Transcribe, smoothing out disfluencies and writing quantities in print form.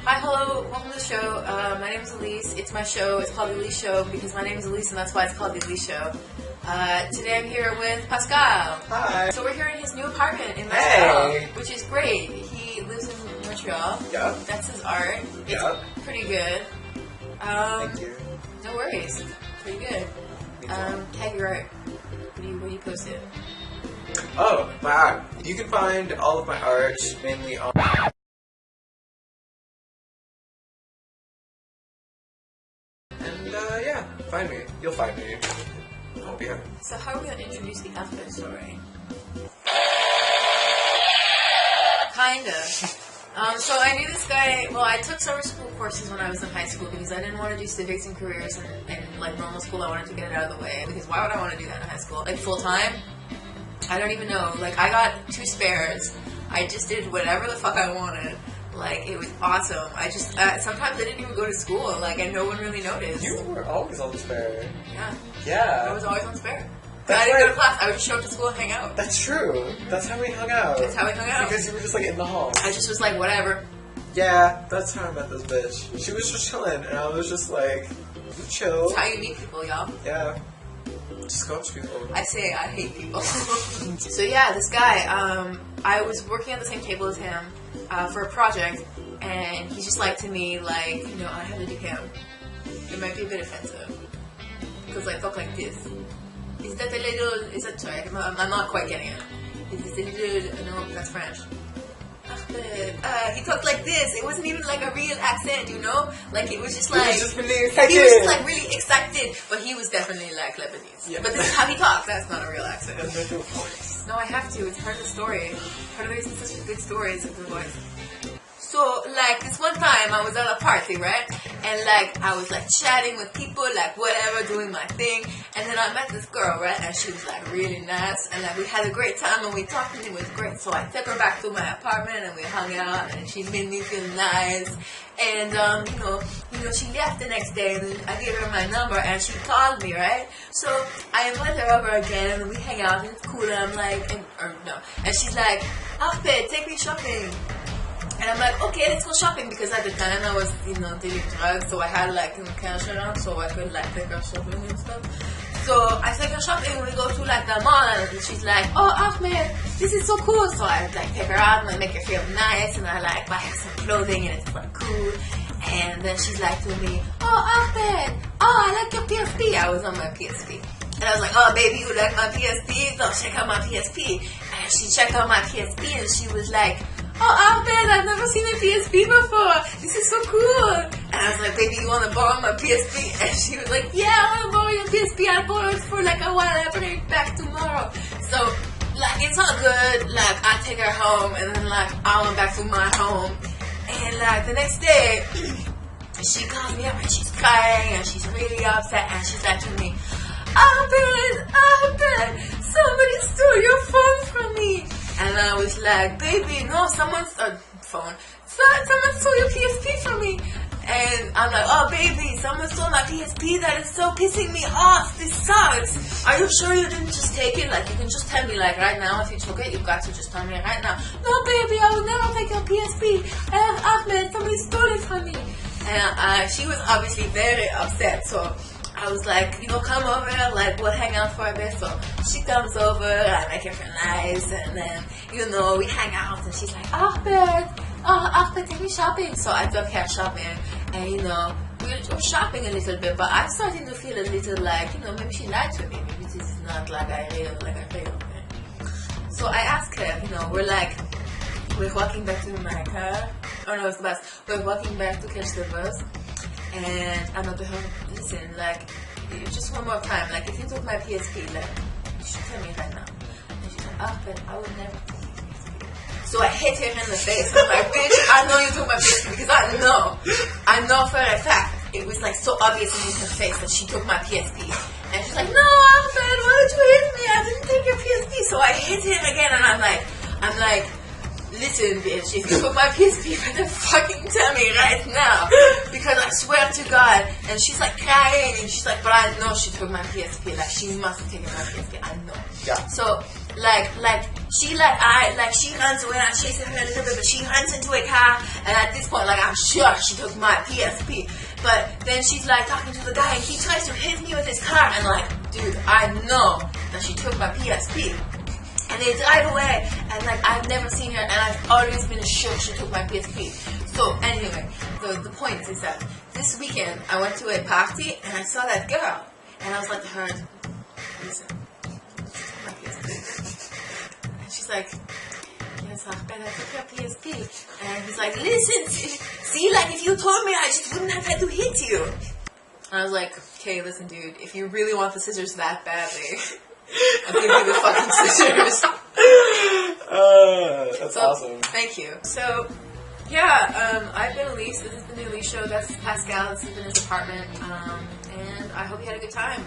Hi, hello, welcome to the show. My name is Elysse. It's my show. It's called The Elysse Show because my name is Elysse and that's why it's called The Elysse Show. Today I'm here with Pascal. Hi. So we're here in his new apartment in Montreal, Hey. which is great. He lives in Montreal. Yeah. That's his art. It's Yeah. pretty good. Thank you. No worries. Pretty good. Tag your art. What do you post it? Oh, my art. You can find all of my art mainly on... And, yeah, find me. You'll find me. Oh, yeah. So how are we going to introduce the Ahbed Story? Kinda. So I knew this guy, well, I took summer school courses when I was in high school because I didn't want to do civics and careers and like normal school. I wanted to get it out of the way because why would I want to do that in high school? Like full time? I don't even know. Like I got 2 spares. I just did whatever the fuck I wanted. Like it was awesome. I just, sometimes I didn't even go to school. Like and no one really noticed. You were always on the spare. Yeah. Yeah. I was always on spare. That's I didn't go right. to class. I would just show up to school and hang out. That's true. That's how we hung out. That's how we hung out. Because you were just like in the hall. I just was like, whatever. Yeah, that's how I met this bitch. She was just chilling, and I was just like, you chill. That's how you meet people, y'all. Yeah. Just go up to people. I say I hate people. So yeah, this guy, I was working at the same table as him for a project, and he just liked to me, like, you know, I had to do him. It might be a bit offensive because I talk like this. Is that a little? Is that sorry? I'm not quite getting it. Is this a little? No, that's French. He talked like this. It wasn't even like a real accent, you know? Like it was just like He was just really excited. He was just like really excited, but he was definitely like Lebanese. Yeah. But this is how he talks. That's not a real accent. And then do a voice. No, I have to. It's part of the story. Part of the reason it's such a good story is the voice. So, like, this one time I was at a party, right? And, like, I was, like, chatting with people, like, whatever, doing my thing. And then I met this girl, right? And she was, like, really nice. And, like, we had a great time and we talked and it was great. So I took her back to my apartment and we hung out and she made me feel nice. And, you know, she left the next day and I gave her my number and she called me, right? So I invited her over again and we hang out and it's cool and I'm like, and she's like, Ahbed, take me shopping. And I'm like, okay, let's go shopping because at the time I was, you know, doing drugs, so I had like cash around, so I could like take her shopping and stuff. So I take her shopping and we go to like the mall and she's like, oh Ahmed, this is so cool. So I like take her out and I make her feel nice and I like buy her some clothing and it's like cool. And then she's like to me, oh Ahmed, oh I like your PSP. I was on my PSP. And I was like, oh baby, you like my PSP? So check out my PSP. And she checked out my PSP and she was like, oh Ahmed, I've never seen a PSP before. This is so cool. And I was like, baby, you want to borrow my PSP? And she was like, yeah, I want to borrow your PSP. I'll borrow it for like a while. I'll bring it back tomorrow. So, like, it's all good. Like, I take her home and then like, I went back to my home. And like, the next day, she calls me up and she's crying and she's really upset and she's like to me, Ahmed, somebody stole your phone from me. And I was like, baby, no, someone stole your PSP from me. And I'm like, oh baby, someone stole my PSP, that is so pissing me off, this sucks. Are you sure you didn't just take it? Like, you can just tell me, like, right now, if you took it, you've got to just tell me right now. No baby, I will never take your PSP. Ahmed, somebody stole it from me. And she was obviously very upset, so I was like, you know, come over, like, we'll hang out for a bit. So she comes over, I make her feel nice, and then, you know, we hang out, and she's like, Ahbed, take me shopping. So I took her shopping, and, you know, we were shopping a little bit, but I'm starting to feel a little like, you know, maybe she lied to me. Maybe this is not like I real. So I asked her, you know, we're walking back to my car. Oh no, it's the bus. We're walking back to catch the bus. And I'm not to her, listen, like, just one more time, like, if you took my PSP, like, you should tell me right now. And she's like, Ahbed, I would never take your PSP. So I hit her in the face. I'm like, bitch, I know you took my PSP because I know for a fact. It was, like, so obvious in her face that she took my PSP. And she's like, no, Ahbed, why did you hit me? I didn't take your PSP. So I hit her again, and I'm like, listen, bitch, if you took my PSP, you better fucking tell me right now. Because I swear to God. And she's like crying, and she's like, but I know she took my PSP. Like, she must have taken my PSP. I know. Yeah. So, like, she runs away and I'm chasing her a little bit, but she runs into a car, and at this point, like, I'm sure she took my PSP. But then she's like talking to the guy, and he tries to hit me with his car, and like, dude, I know that she took my PSP. And they drive away, and like, I've never seen her, and I've always been sure she took my PSP. So anyway, the point is that this weekend I went to a party and I saw that girl, and I was like to her, listen, my PSP. And she's like, yes, Ahbed, I took your PSP. And he's like, listen, see, like, if you told me, I just wouldn't have had to hit you. And I was like, okay, listen, dude, if you really want the scissors that badly, I'll give you the fucking scissors. That's awesome. Thank you. So, yeah, I've been Elysse. This is the new Elysse Show. That's Pascal. This has been his apartment. And I hope you had a good time.